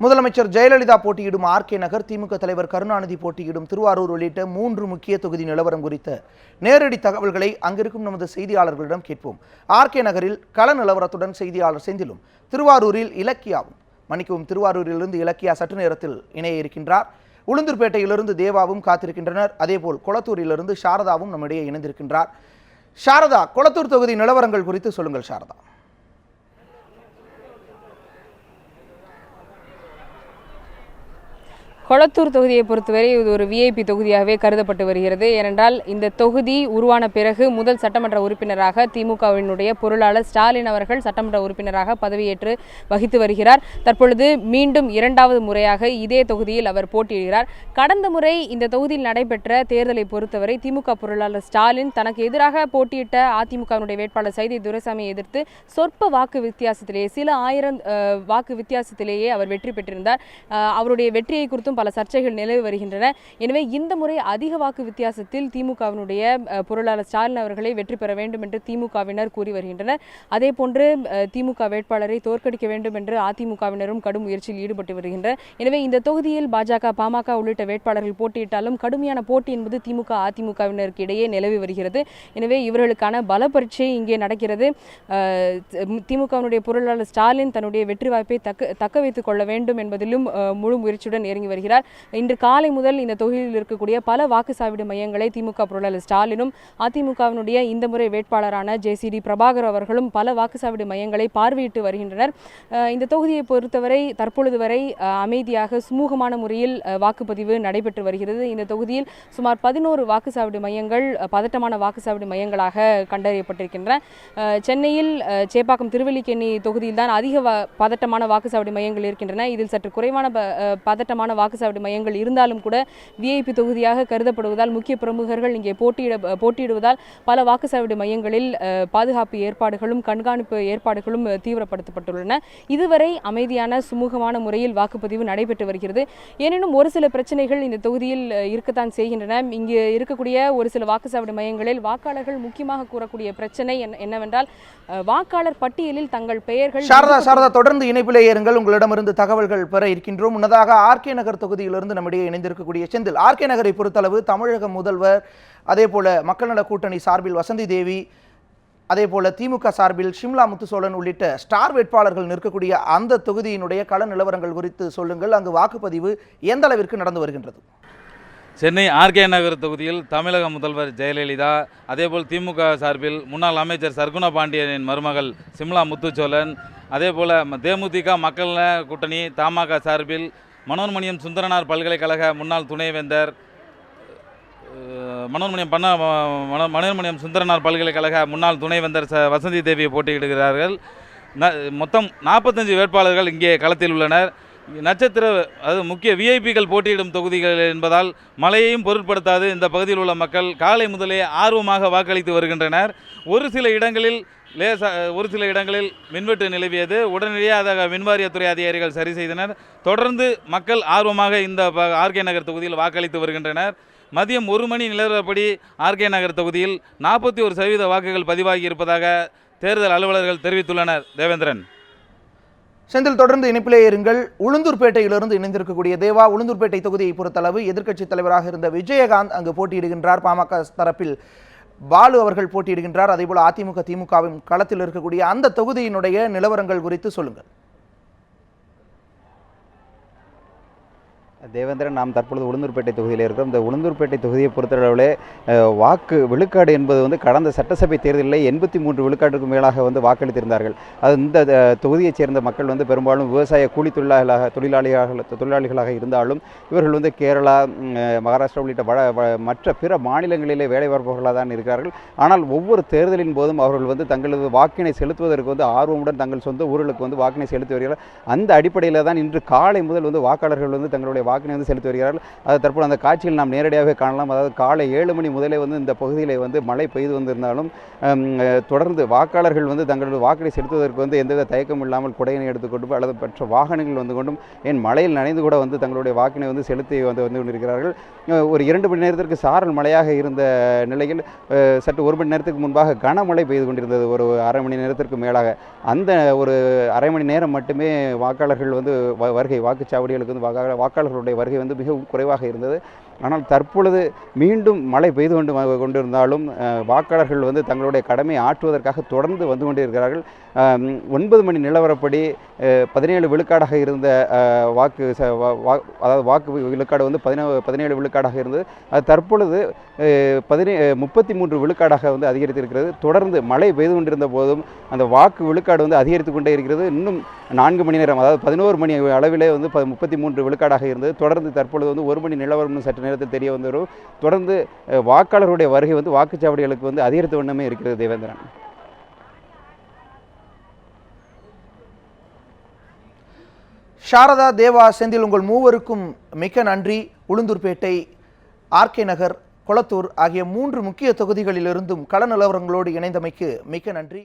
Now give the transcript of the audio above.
முதலமைச்சர் ஜெயலலிதா போட்டியிடும் ஆர்கே நகர், திமுக தலைவர் கருணாநிதி போட்டியிடும் திருவாரூர் உள்ளிட்ட 3 முக்கிய தொகுதி நிலவரம் குறித்த நேரடி தகவல்களை அங்கிருக்கும் நமது செய்தியாளர்களிடம் கேட்போம். ஆர்கே நகரில் கள நிலவரத்துடன் செய்தியாளர் செந்திலும், திருவாரூரில் திருவாரூரிலிருந்து இலக்கியா சற்று நேரத்தில் இணைய இருக்கின்றார். உளுந்தூர்பேட்டையிலிருந்து தேவாவும் காத்திருக்கின்றனர். அதேபோல் கொளத்தூரிலிருந்து சாரதாவும் நம்மிடையே இணைந்திருக்கின்றார். சாரதா, கொளத்தூர் தொகுதி நிலவரங்கள் குறித்து சொல்லுங்கள் சாரதா. கொளத்தூர் தொகுதியை பொறுத்தவரை இது ஒரு விஐபி தொகுதியாகவே கருதப்பட்டு வருகிறது. ஏனென்றால் இந்த தொகுதி உருவான பிறகு முதல் சட்டமன்ற உறுப்பினராக திமுகவினுடைய பொருளாளர் ஸ்டாலின் அவர்கள் சட்டமன்ற உறுப்பினராக பதவியேற்று வகித்து வருகிறார். தற்பொழுது மீண்டும் 2வது முறையாக இதே தொகுதியில் அவர் போட்டியிடுகிறார். கடந்த முறை இந்த தொகுதியில் நடைபெற்ற தேர்தலை பொறுத்தவரை திமுக பொருளாளர் ஸ்டாலின் தனக்கு எதிராக போட்டியிட்ட அதிமுகவினுடைய வேட்பாளர் சைதை துரைசாமியை எதிர்த்து சொற்ப வாக்கு வித்தியாசத்திலேயே, சில ஆயிரம் வாக்கு வித்தியாசத்திலேயே அவர் வெற்றி பெற்றிருந்தார். அவருடைய வெற்றியை குறித்தும் பல சர்ச்சைகள் நிலவி வருகின்றன. எனவே இந்த முறை அதிக வாக்கு வித்தியாசத்தில் திமுகவினுடைய பொருளாளர் ஸ்டாலின் அவர்களை வெற்றி பெற வேண்டும் என்று திமுகவினர் கூறி வருகின்றனர். அதே போன்று திமுக வேட்பாளரை தோற்கடிக்க வேண்டும் என்று அதிமுகவினரும் கடும் முயற்சியில் ஈடுபட்டு வருகின்றனர். எனவே இந்த தொகுதியில் பாஜக, பாமக உள்ளிட்ட வேட்பாளர்கள் போட்டியிட்டாலும் கடுமையான போட்டி என்பது திமுக, அதிமுகவினருக்கு இடையே நிலவி வருகிறது. எனவே இவர்களுக்கான பல பரீட்சை இங்கே நடக்கிறது. திமுகவினுடைய பொருளாளர் ஸ்டாலின் தன்னுடைய வெற்றி வாய்ப்பை தக்க வைத்துக் கொள்ள வேண்டும் என்பதிலும் முழு முயற்சியுடன் இறங்கி வருகிறார். இன்று காலை முதல் இந்த தொகுதியில் இருக்கக்கூடிய பல வாக்குச்சாவடி மையங்களை திமுக பொருளாளர் ஸ்டாலினும் அதிமுகவினுடைய இந்த முறை வேட்பாளரான ஜேசிடி பிரபாகர் அவர்களும் பல வாக்குச்சாவடி மையங்களை பார்வையிட்டு வருகின்றனர். இந்த தொகுதியை பொறுத்தவரை தற்பொழுது வரை அமைதியாக சுமூகமான முறையில் வாக்குப்பதிவு நடைபெற்று வருகிறது. இந்த தொகுதியில் சுமார் 11 வாக்குச்சாவடி மையங்கள் பதட்டமான வாக்குச்சாவடி மையங்களாக கண்டறியப்பட்டிருக்கின்றன. சென்னையில் சேப்பாக்கம் திருவல்லிக்கேணி தொகுதியில் தான் அதிக பதட்டமான வாக்குச்சாவடி மையங்கள் இருக்கின்றன. இதில் சற்று குறைவான பதட்டமான வாக்குச்சாவடி மையங்கள் இருந்தாலும் கூட விஐபி தொகுதியாக கருதப்படுவதால் முக்கிய பிரமுகர்கள் இங்கே போட்டியிடுவதால் பல வாக்குச்சாவடி மையங்களில் பாதுகாப்பு ஏற்பாடுகளும் கண்காணிப்பு ஏற்பாடுகளும் தீவிரப்படுத்தப்பட்டுள்ளன. இதுவரை அமைதியான சுமூகமான முறையில் வாக்குப்பதிவு நடைபெற்று வருகிறது. எனினும் ஒரு சில பிரச்சனைகள் இந்த தொகுதியில் இருக்கத்தான் செய்கின்றன. இங்கு இருக்கக்கூடிய ஒரு சில வாக்குச்சாவடி மையங்களில் வாக்காளர்கள் முக்கியமாக கூறக்கூடிய பிரச்சனை என்னவென்றால், வாக்காளர் பட்டியலில் தங்கள் பெயர்கள். சாரதா, தொடர்ந்து இணைப்பிலே இருங்கள், உங்களிடமிருந்து தகவல்கள் பெற இருக்கின்றோம். முன்னதாக ஆர்கே நகர் தொகுதியிலிருந்து நம்மிடையே இணைந்திருக்கக்கூடிய செந்தில், ஆர்கே நகரை பொறுத்தளவு தமிழக முதல்வர், அதே போல மக்கள் நல கூட்டணி சார்பில் வசந்தி தேவி, அதே போல திமுக சார்பில் ஷிம்லா முத்துசோழன் உள்ளிட்ட ஸ்டார் வேட்பாளர்கள் நிற்கக்கூடிய அந்த தொகுதியினுடைய கள நிலவரங்கள் குறித்து சொல்லுங்கள். அங்கு வாக்குப்பதிவு எந்த அளவிற்கு நடந்து வருகின்றது? சென்னை ஆர்கே நகர் தொகுதியில் தமிழக முதல்வர் ஜெயலலிதா, அதேபோல் திமுக சார்பில் முன்னாள் அமைச்சர் சர்குணா பாண்டியனின் மருமகள் ஷிம்லா முத்துசோழன், அதேபோல் தேமுதிக மக்கள் நல கூட்டணி தமாக சார்பில் மனோன்மணியம் சுந்தரனார் பல்கலைக்கழக முன்னாள் துணைவேந்தர் மனோன்மணியம் சுந்தரனார் பல்கலைக்கழக முன்னாள் துணைவேந்தர் வசந்தி தேவியை போட்டியிடுகிறார்கள். மொத்தம் 45 வேட்பாளர்கள் இங்கே களத்தில் உள்ளனர். நட்சத்திர முக்கிய விஐபிகள் போட்டியிடும் தொகுதிகள் என்பதால் மழையையும் பொருட்படுத்தாது இந்த பகுதியில் உள்ள மக்கள் காலை முதலே ஆர்வமாக வாக்களித்து வருகின்றனர். ஒரு சில இடங்களில் மின்வெட்டு நிலவியது. உடனடியாக அதை மின்வாரியத்துறை அதிகாரிகள் சரி செய்தனர். தொடர்ந்து மக்கள் ஆர்வமாக இந்த ஆர்கே நகர் தொகுதியில் வாக்களித்து வருகின்றனர். மதியம் 1 மணி நிலவரப்படி ஆர்கே நகர் தொகுதியில் 41% வாக்குகள் பதிவாகி இருப்பதாக தேர்தல் அலுவலர்கள் தெரிவித்துள்ளனர். தேவேந்திரன். செந்தில், தொடர்ந்து இணைப்பிலே இருங்கள். உளுந்தூர்பேட்டையிலிருந்து இணைந்திருக்கக்கூடிய தேவா, உளுந்தூர்பேட்டை தொகுதியை பொறுத்தளவு எதிர்க்கட்சித் தலைவராக இருந்த விஜயகாந்த் அங்கு போட்டியிடுகின்றார். பாமக தரப்பில் பாலு அவர்கள் போட்டியிடுகின்றார். அதேபோல் அதிமுக, திமுகவின் களத்தில் இருக்கக்கூடிய அந்த தொகுதியினுடைய நிலவரங்கள் குறித்து சொல்லுங்கள். தேவேந்திரன், நாம் தற்பொழுது உளுந்தூர்பேட்டை தொகுதியில் இருக்கிறோம். இந்த உளுந்தூர்பேட்டை தொகுதியை பொறுத்தளவிலே வாக்கு விழுக்காடு என்பது கடந்த சட்டசபை தேர்தலில் 83 விழுக்காட்டுக்கும் மேலாக வாக்களித்திருந்தார்கள். அது இந்த தொகுதியைச் சேர்ந்த மக்கள் பெரும்பாலும் விவசாய கூலி தொழிலாளிகளாக இருந்தாலும் இவர்கள் கேரளா, மகாராஷ்டிரா உள்ளிட்ட மற்ற பிற மாநிலங்களிலே வேலை பார்ப்பவர்களாக தான் இருக்கிறார்கள். ஆனால் ஒவ்வொரு தேர்தலின் போதும் அவர்கள் தங்களது வாக்கினை செலுத்துவதற்கு ஆர்வமுடன் தங்கள் சொந்த ஊர்களுக்கு வாக்கினை செலுத்தி வருகிறார்கள். அந்த அடிப்படையில் தான் இன்று காலை முதல் வாக்காளர்கள் தங்களுடைய வாக்கினை வந்து செலுத்தி வருகிறார்கள். அது தற்போது அந்த காட்சியில் நாம் நேரடியாகவே காணலாம். அதாவது காலை 7 மணி முதலே வந்து இந்த பகுதியில் வந்து மழை பெய்து வந்திருந்தாலும் தொடர்ந்து வாக்காளர்கள் வந்து தங்களது வாக்கினை செலுத்துவதற்கு வந்து எந்தவித தயக்கம் இல்லாமல் குடையினை எடுத்துக்கொண்டு அல்லது மற்ற வாகனங்கள் வந்து கொண்டும் ஏன் மழையில் நனைந்து கூட வந்து தங்களுடைய வாக்கினை வந்து செலுத்தி வந்து கொண்டிருக்கிறார்கள். ஒரு 2 மணி நேரத்திற்கு சாரல் மழையாக இருந்த நிலையில் சற்று 1 மணி நேரத்துக்கு முன்பாக கனமழை பெய்து கொண்டிருந்தது. ஒரு அரை மணி நேரத்திற்கு மேலாக அந்த ஒரு அரை மணி நேரம் மட்டுமே வாக்காளர்கள் வந்து வருகை வாக்குச்சாவடிகளுக்கு வந்து வாக்காளர்களுடைய வருகை வந்து மிகவும் குறைவாக இருந்தது. ஆனால் தற்பொழுது மீண்டும் மழை பெய்து கொண்டிருந்தாலும் வாக்காளர்கள் வந்து தங்களுடைய கடமையை ஆற்றுவதற்காக தொடர்ந்து வந்து கொண்டிருக்கிறார்கள். 9 மணி நிலவரப்படி 17 விழுக்காடாக இருந்த அதாவது வாக்கு விழுக்காடு வந்து 17 விழுக்காடாக இருந்தது. அது தற்பொழுது 33 விழுக்காடாக வந்து அதிகரித்திருக்கிறது. தொடர்ந்து மழை பெய்து கொண்டிருந்த போதும் அந்த வாக்கு விழுக்காடு வந்து அதிகரித்து கொண்டே இருக்கிறது. இன்னும் 4 மணி நேரம், அதாவது 11 மணி அளவிலே வந்து 33 விழுக்காடாக இருந்தது. தொடர்ந்து தற்பொழுது வந்து 1 மணி நிலவரம் சற்று நேரத்தில் தெரிய வந்துடும். தொடர்ந்து வாக்காளருடைய வருகை வந்து வாக்குச்சாவடிகளுக்கு வந்து அதிகரித்த வண்ணமே இருக்கிறது. தேவேந்திரன். சாரதா, தேவா, செந்தில், உங்கள் மூவருக்கும் மிக்க நன்றி. உளுந்தூர்பேட்டை, ஆர்கே நகர், கொளத்தூர் ஆகிய 3 முக்கிய தொகுதிகளிலிருந்தும் கள நிலவரங்களோடு இணைந்தமைக்கு மிக்க நன்றி.